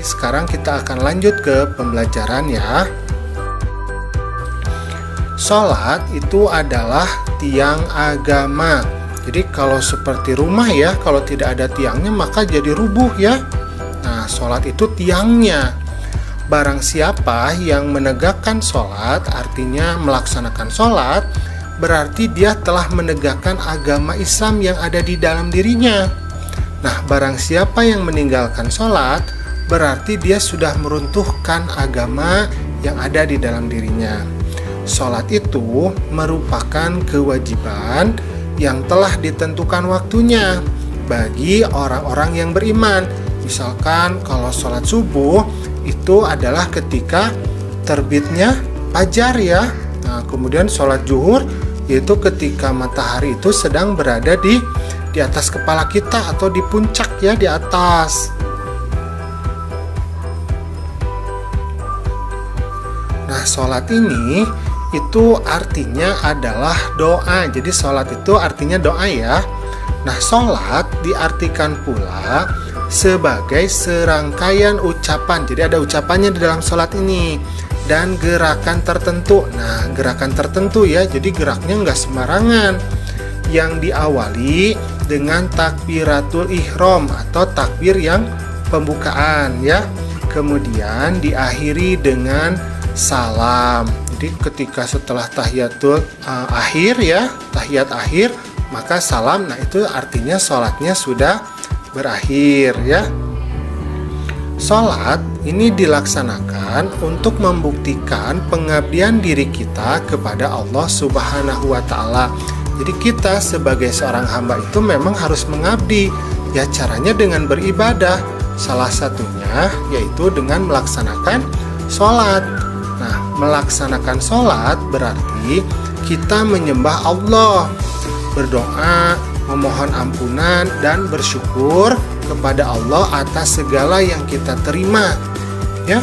Sekarang kita akan lanjut ke pembelajaran ya. Sholat itu adalah tiang agama. Jadi kalau seperti rumah ya, kalau tidak ada tiangnya maka jadi rubuh ya. Nah, sholat itu tiangnya. Barang siapa yang menegakkan sholat, artinya melaksanakan sholat, berarti dia telah menegakkan agama Islam yang ada di dalam dirinya. Nah, barang siapa yang meninggalkan sholat, berarti dia sudah meruntuhkan agama yang ada di dalam dirinya. Sholat itu merupakan kewajiban yang telah ditentukan waktunya bagi orang-orang yang beriman. Misalkan kalau sholat subuh itu adalah ketika terbitnya fajar ya. Nah, kemudian sholat zuhur yaitu ketika matahari itu sedang berada di atas kepala kita atau di puncak ya, di atas. Nah, sholat ini itu artinya adalah doa. Jadi sholat itu artinya doa ya. Nah, sholat diartikan pula sebagai serangkaian ucapan. Jadi ada ucapannya di dalam sholat ini dan gerakan tertentu. Nah, gerakan tertentu ya. Jadi geraknya nggak sembarangan. Yang diawali dengan takbiratul ihram atau takbir yang pembukaan ya. Kemudian diakhiri dengan salam. Jadi ketika setelah tahiyatul akhir ya, tahiyat akhir, maka salam. Nah, itu artinya sholatnya sudah berakhir ya. Sholat ini dilaksanakan untuk membuktikan pengabdian diri kita kepada Allah Subhanahu wa Ta'ala. Jadi kita sebagai seorang hamba itu memang harus mengabdi. Ya, caranya dengan beribadah. Salah satunya yaitu dengan melaksanakan sholat. Nah, melaksanakan sholat berarti kita menyembah Allah, berdoa, memohon ampunan, dan bersyukur kepada Allah atas segala yang kita terima. Ya,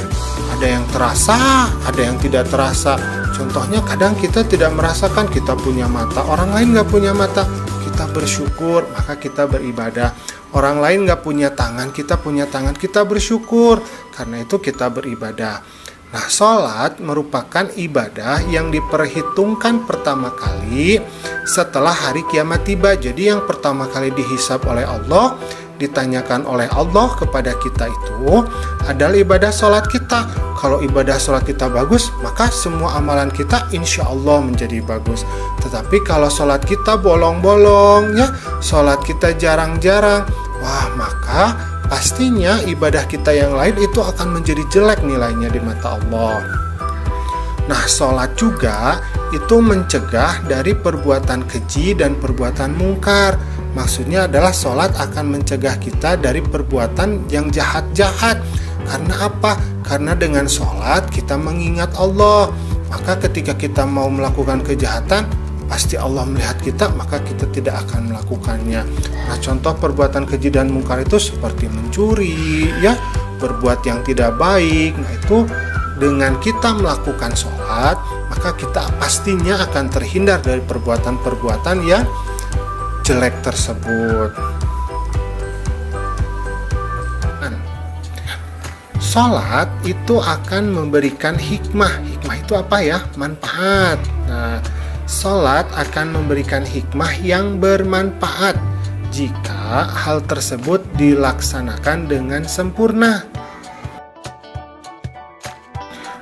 ada yang terasa, ada yang tidak terasa. Contohnya kadang kita tidak merasakan kita punya mata, orang lain nggak punya mata, kita bersyukur, maka kita beribadah. Orang lain nggak punya tangan, kita punya tangan, kita bersyukur, karena itu kita beribadah. Nah, sholat merupakan ibadah yang diperhitungkan pertama kali setelah hari kiamat tiba. Jadi yang pertama kali dihisab oleh Allah, ditanyakan oleh Allah kepada kita itu adalah ibadah sholat kita. Kalau ibadah sholat kita bagus, maka semua amalan kita insya Allah menjadi bagus. Tetapi kalau sholat kita bolong-bolong ya, sholat kita jarang-jarang, wah, maka pastinya ibadah kita yang lain itu akan menjadi jelek nilainya di mata Allah. Nah, sholat juga itu mencegah dari perbuatan keji dan perbuatan mungkar. Maksudnya adalah sholat akan mencegah kita dari perbuatan yang jahat-jahat. Karena apa? Karena dengan sholat kita mengingat Allah. Maka ketika kita mau melakukan kejahatan, pasti Allah melihat kita, maka kita tidak akan melakukannya. Nah, contoh perbuatan keji dan mungkar itu seperti mencuri, ya, berbuat yang tidak baik. Nah, itu dengan kita melakukan sholat, maka kita pastinya akan terhindar dari perbuatan-perbuatan yang jelek tersebut. Sholat itu akan memberikan hikmah. Hikmah itu apa ya? Manfaat. Nah, sholat akan memberikan hikmah yang bermanfaat jika hal tersebut dilaksanakan dengan sempurna,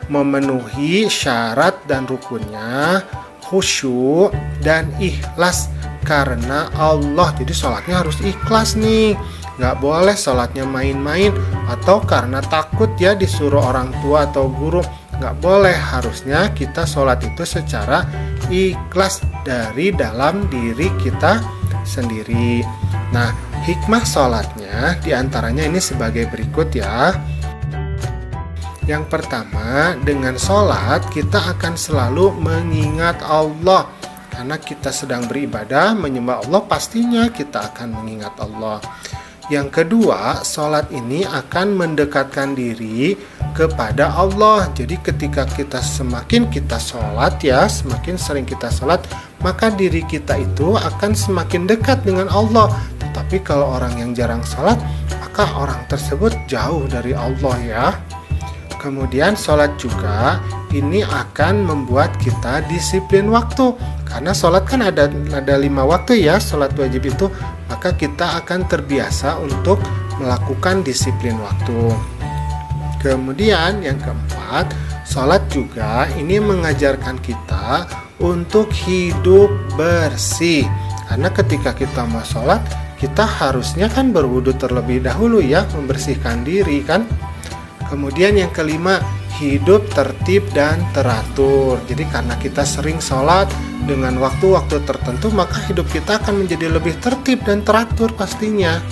memenuhi syarat dan rukunnya, khusyuk dan ikhlas karena Allah. Jadi sholatnya harus ikhlas nih, nggak boleh sholatnya main-main atau karena takut ya disuruh orang tua atau guru. Nggak boleh, harusnya kita sholat itu secara ikhlas dari dalam diri kita sendiri. Nah, hikmah sholatnya diantaranya ini sebagai berikut ya. Yang pertama, dengan sholat kita akan selalu mengingat Allah. Karena kita sedang beribadah, menyembah Allah, pastinya kita akan mengingat Allah. Yang kedua, sholat ini akan mendekatkan diri kepada Allah. Jadi ketika kita semakin kita sholat ya, semakin sering kita sholat, maka diri kita itu akan semakin dekat dengan Allah. Tetapi kalau orang yang jarang sholat, maka orang tersebut jauh dari Allah ya. Kemudian sholat juga ini akan membuat kita disiplin waktu. Karena sholat kan ada 5 waktu ya, sholat wajib itu. Maka kita akan terbiasa untuk melakukan disiplin waktu. Kemudian yang keempat, sholat juga ini mengajarkan kita untuk hidup bersih. Karena ketika kita mau sholat, kita harusnya kan berwudu terlebih dahulu ya, membersihkan diri kan. Kemudian yang kelima, hidup tertib dan teratur. Jadi karena kita sering sholat dengan waktu-waktu tertentu, maka hidup kita akan menjadi lebih tertib dan teratur pastinya.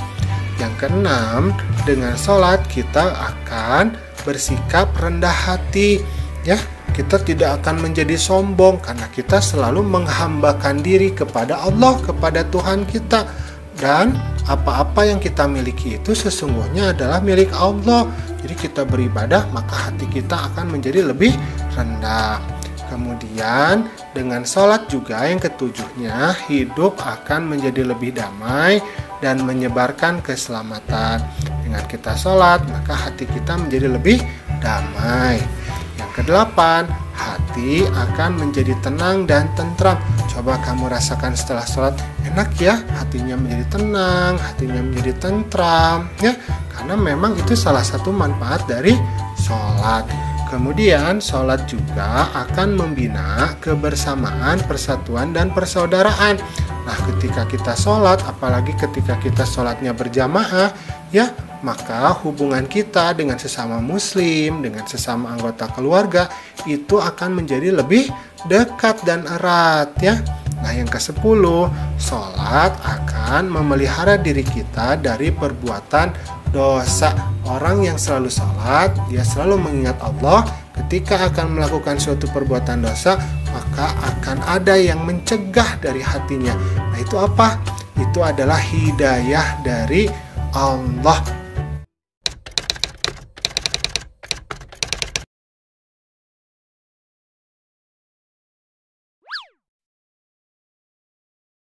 Yang keenam, dengan sholat kita akan bersikap rendah hati ya. Kita tidak akan menjadi sombong karena kita selalu menghambakan diri kepada Allah, kepada Tuhan kita. Dan apa-apa yang kita miliki itu sesungguhnya adalah milik Allah. Jadi kita beribadah, maka hati kita akan menjadi lebih rendah. Kemudian dengan sholat juga yang ketujuhnya, hidup akan menjadi lebih damai dan menyebarkan keselamatan. Dengan kita sholat, maka hati kita menjadi lebih damai. Yang kedelapan, hati akan menjadi tenang dan tentram. Coba kamu rasakan setelah sholat, enak ya, hatinya menjadi tenang, hatinya menjadi tentram ya. Karena memang itu salah satu manfaat dari sholat. Kemudian sholat juga akan membina kebersamaan, persatuan, dan persaudaraan. Nah, ketika kita sholat, apalagi ketika kita sholatnya berjamaah ya, maka hubungan kita dengan sesama muslim, dengan sesama anggota keluarga itu akan menjadi lebih dekat dan erat ya. Nah, yang ke-10, sholat akan memelihara diri kita dari perbuatan dosa. Orang yang selalu sholat, dia selalu mengingat Allah. Ketika akan melakukan suatu perbuatan dosa, maka akan ada yang mencegah dari hatinya. Nah, itu apa? Itu adalah hidayah dari Allah.